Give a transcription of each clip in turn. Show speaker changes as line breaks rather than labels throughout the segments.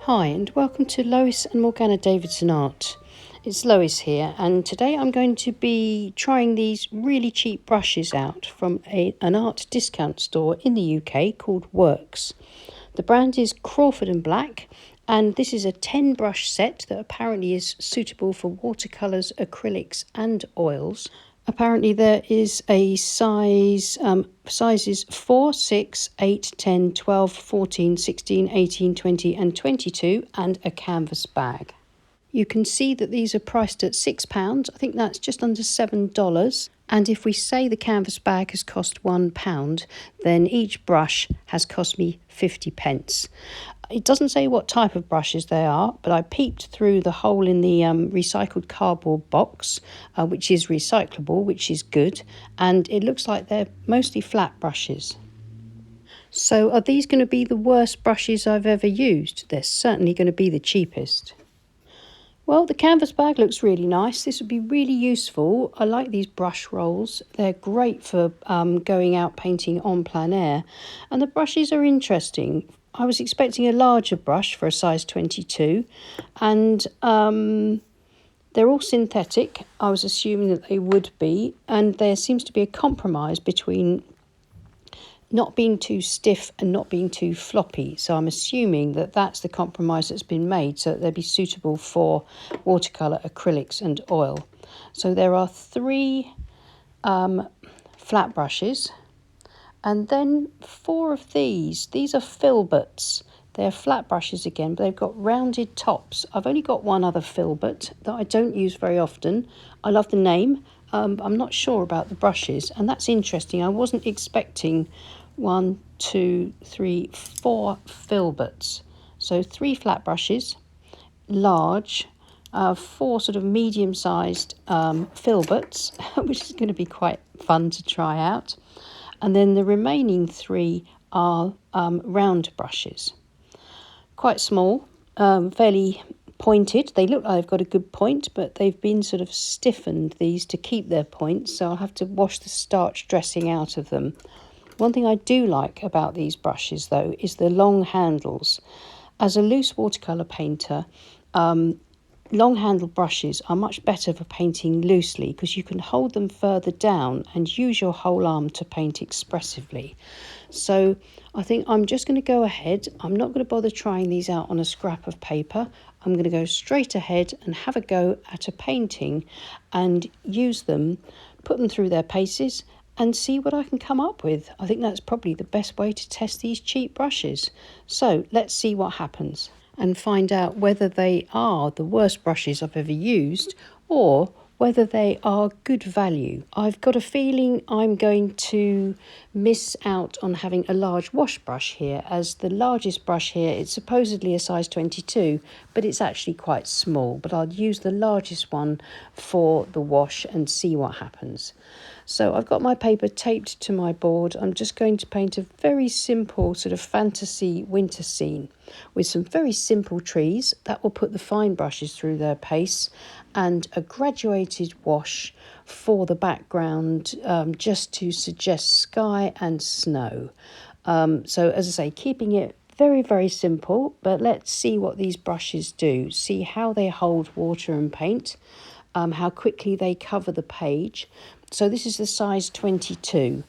Hi and welcome to Lois and Morgana Davidson Art. It's Lois here, and today I'm going to be trying these really cheap brushes out from an art discount store in the UK called Works. The brand is Crawford and Black, and this is a 10 brush set that apparently is suitable for watercolours, acrylics and oils. Apparently there is a sizes 4, 6, 8, 10, 12, 14, 16, 18, 20 and 22 and a canvas bag. You can see that these are priced at £6. I think that's just under $7. And if we say the canvas bag has cost £1, then each brush has cost me 50 pence. It doesn't say what type of brushes they are, but I peeped through the hole in the recycled cardboard box, which is recyclable, which is good. And it looks like they're mostly flat brushes. So are these going to be the worst brushes I've ever used? They're certainly going to be the cheapest. Well, the canvas bag looks really nice. This would be really useful. I like these brush rolls. They're great for going out painting en plein air. And the brushes are interesting. I was expecting a larger brush for a size 22. And they're all synthetic. I was assuming that they would be. And there seems to be a compromise between not being too stiff and not being too floppy. So I'm assuming that that's the compromise that's been made so that they'll be suitable for watercolour, acrylics and oil. So there are 3 flat brushes and then 4 of these. These are filberts. They're flat brushes again, but they've got rounded tops. I've only got one other filbert that I don't use very often. I love the name. I'm not sure about the brushes, and that's interesting. I wasn't expecting 1, 2, 3, 4 filberts. So 3 flat brushes, large, 4 sort of medium-sized filberts, which is going to be quite fun to try out. And then the remaining 3 are round brushes. Quite small, fairly pointed. They look like they've got a good point, but they've been sort of stiffened, these, to keep their points, so I'll have to wash the starch dressing out of them. One thing I do like about these brushes, though, is the long handles. As a loose watercolour painter, long handled brushes are much better for painting loosely because you can hold them further down and use your whole arm to paint expressively. So I think I'm just going to go ahead. I'm not going to bother trying these out on a scrap of paper. I'm going to go straight ahead and have a go at a painting and use them, put them through their paces and see what I can come up with. I think that's probably the best way to test these cheap brushes. So let's see what happens and find out whether they are the worst brushes I've ever used or whether they are good value. I've got a feeling I'm going to miss out on having a large wash brush here, as the largest brush here, it's supposedly a size 22, but it's actually quite small. But I'll use the largest one for the wash and see what happens. So I've got my paper taped to my board. I'm just going to paint a very simple sort of fantasy winter scene with some very simple trees. That will put the fine brushes through their pace, and a graduated wash for the background, just to suggest sky and snow. So as I say, keeping it very, very simple, but let's see what these brushes do. See how they hold water and paint, how quickly they cover the page. So this is the size 22.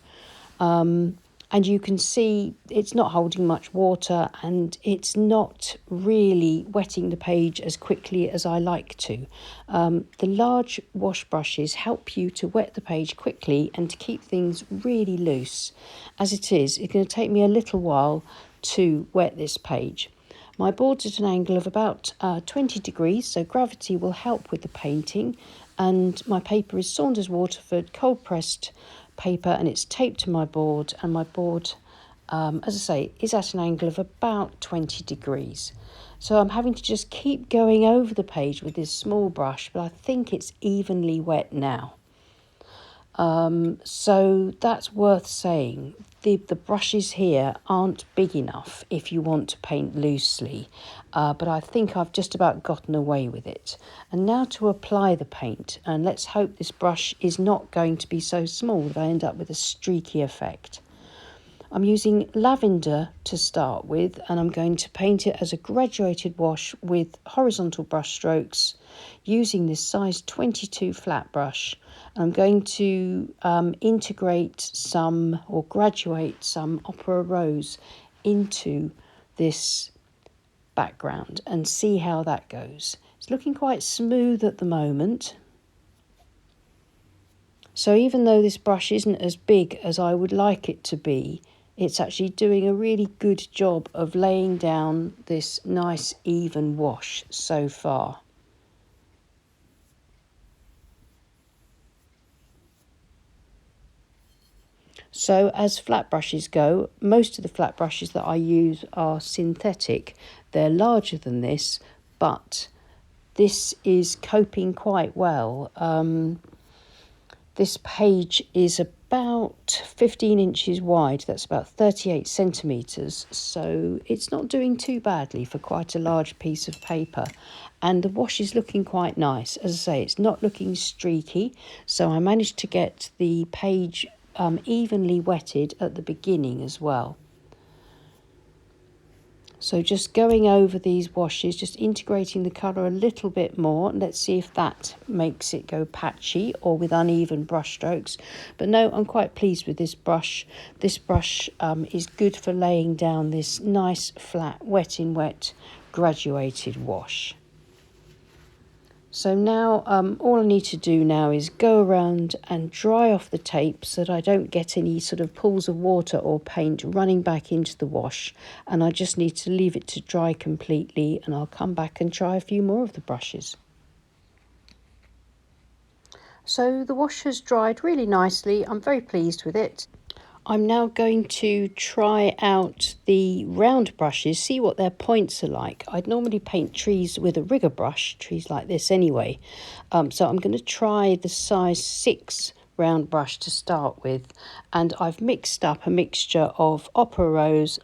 And you can see it's not holding much water and it's not really wetting the page as quickly as I like to. The large wash brushes help you to wet the page quickly and to keep things really loose. As it is, it's going to take me a little while to wet this page. My board's at an angle of about 20 degrees, so gravity will help with the painting. And my paper is Saunders Waterford cold pressed paper, and it's taped to my board, and my board, as I say, is at an angle of about 20 degrees. So I'm having to just keep going over the page with this small brush, but I think it's evenly wet now. So that's worth saying. The brushes here aren't big enough if you want to paint loosely, but I think I've just about gotten away with it. And now to apply the paint, and let's hope this brush is not going to be so small that I end up with a streaky effect. I'm using lavender to start with, and I'm going to paint it as a graduated wash with horizontal brush strokes using this size 22 flat brush. I'm going to integrate some or graduate some Opera Rose into this background and see how that goes. It's looking quite smooth at the moment. So even though this brush isn't as big as I would like it to be, it's actually doing a really good job of laying down this nice even wash so far. So as flat brushes go, most of the flat brushes that I use are synthetic. They're larger than this, but this is coping quite well. This page is about 15 inches wide, that's about 38 centimetres, so it's not doing too badly for quite a large piece of paper. And the wash is looking quite nice. As I say, it's not looking streaky, so I managed to get the page evenly wetted at the beginning as well. So just going over these washes, just integrating the colour a little bit more. Let's see if that makes it go patchy or with uneven brush strokes. But no, I'm quite pleased with this brush. This brush is good for laying down this nice flat wet in wet graduated wash. So now all I need to do now is go around and dry off the tape so that I don't get any sort of pools of water or paint running back into the wash, and I just need to leave it to dry completely, and I'll come back and try a few more of the brushes. So the wash has dried really nicely. I'm very pleased with it. I'm now going to try out the round brushes, see what their points are like. I'd normally paint trees with a rigger brush, trees like this anyway. So I'm going to try the size 6 round brush to start with. And I've mixed up a mixture of Opera Rose,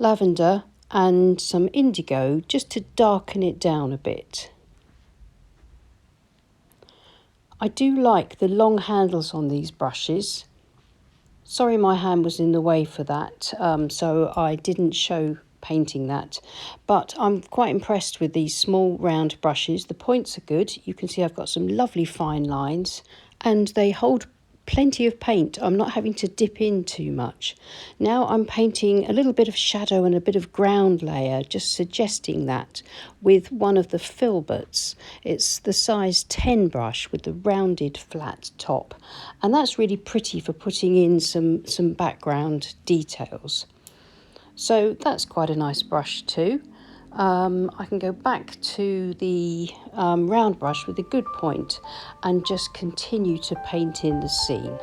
lavender and some indigo just to darken it down a bit. I do like the long handles on these brushes. Sorry my hand was in the way for that, so I didn't show painting that. But I'm quite impressed with these small round brushes. The points are good. You can see I've got some lovely fine lines and they hold plenty of paint. I'm not having to dip in too much. Now I'm painting a little bit of shadow and a bit of ground layer, just suggesting that with one of the filberts. It's the size 10 brush with the rounded flat top, and that's really pretty for putting in some background details. So that's quite a nice brush too. I can go back to the round brush with a good point and just continue to paint in the scene.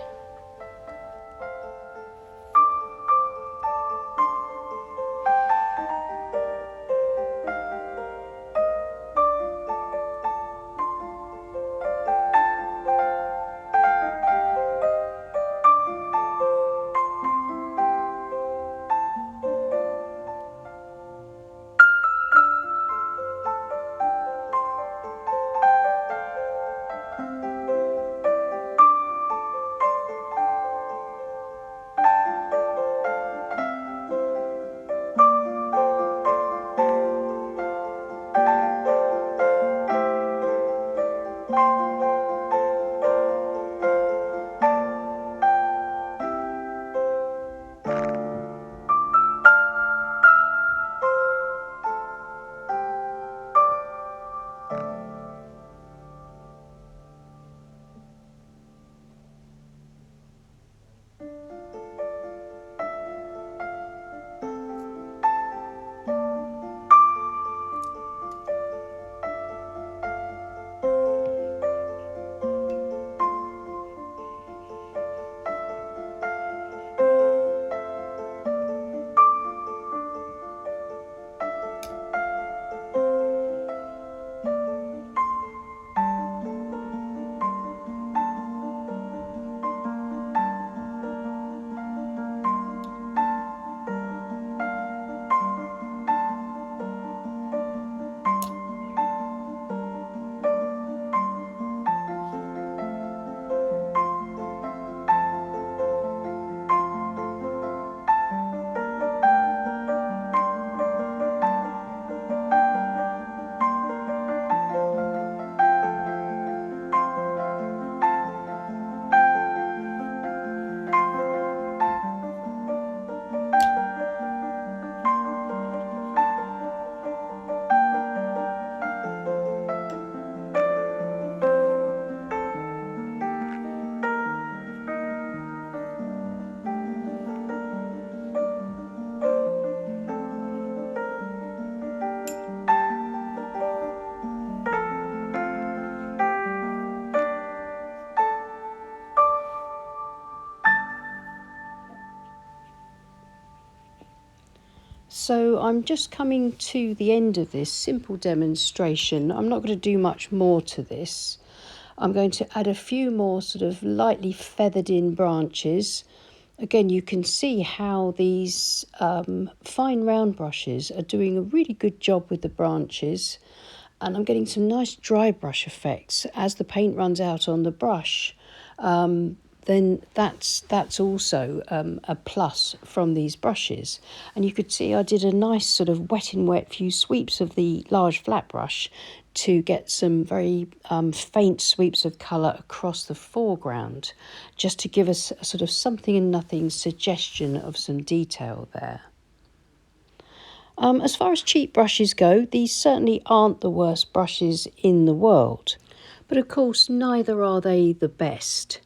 So I'm just coming to the end of this simple demonstration. I'm not going to do much more to this. I'm going to add a few more sort of lightly feathered in branches. Again, you can see how these fine round brushes are doing a really good job with the branches, and I'm getting some nice dry brush effects as the paint runs out on the brush. Then that's also a plus from these brushes. And you could see I did a nice sort of wet in wet few sweeps of the large flat brush to get some very faint sweeps of colour across the foreground, just to give us a sort of something and nothing suggestion of some detail there. As far as cheap brushes go, these certainly aren't the worst brushes in the world. But of course, neither are they the best.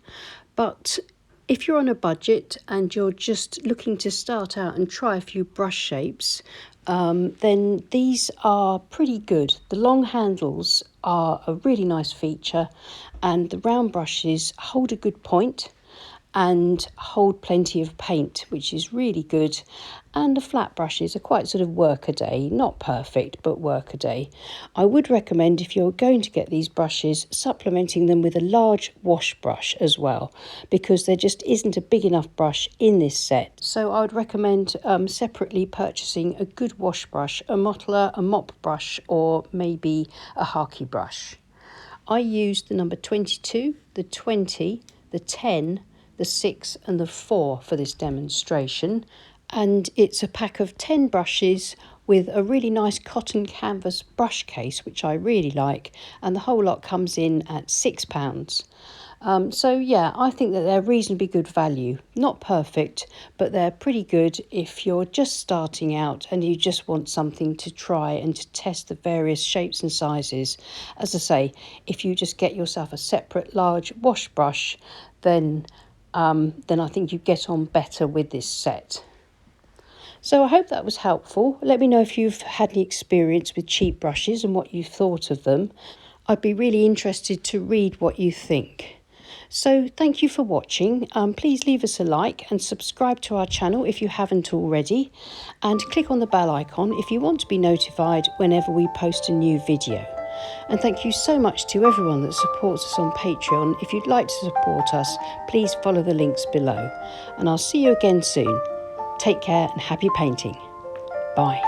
But if you're on a budget and you're just looking to start out and try a few brush shapes, then these are pretty good. The long handles are a really nice feature, and the round brushes hold a good point and hold plenty of paint, which is really good. And the flat brushes are quite sort of workaday, not perfect, but workaday. I would recommend, if you're going to get these brushes, supplementing them with a large wash brush as well, because there just isn't a big enough brush in this set. So I would recommend separately purchasing a good wash brush, a mottler, a mop brush, or maybe a Harky brush. I used the number 22, the 20, the 10, the 6 and the 4 for this demonstration, and it's a pack of 10 brushes with a really nice cotton canvas brush case, which I really like, and the whole lot comes in at £6. So yeah, I think that they're reasonably good value. Not perfect, but they're pretty good if you're just starting out and you just want something to try and to test the various shapes and sizes. As I say, if you just get yourself a separate large wash brush, then I think you get on better with this set. So I hope that was helpful. Let me know if you've had any experience with cheap brushes and what you thought of them. I'd be really interested to read what you think. So thank you for watching. Please leave us a like and subscribe to our channel if you haven't already, and click on the bell icon if you want to be notified whenever we post a new video. And thank you so much to everyone that supports us on Patreon. If you'd like to support us, please follow the links below. And I'll see you again soon. Take care and happy painting. Bye.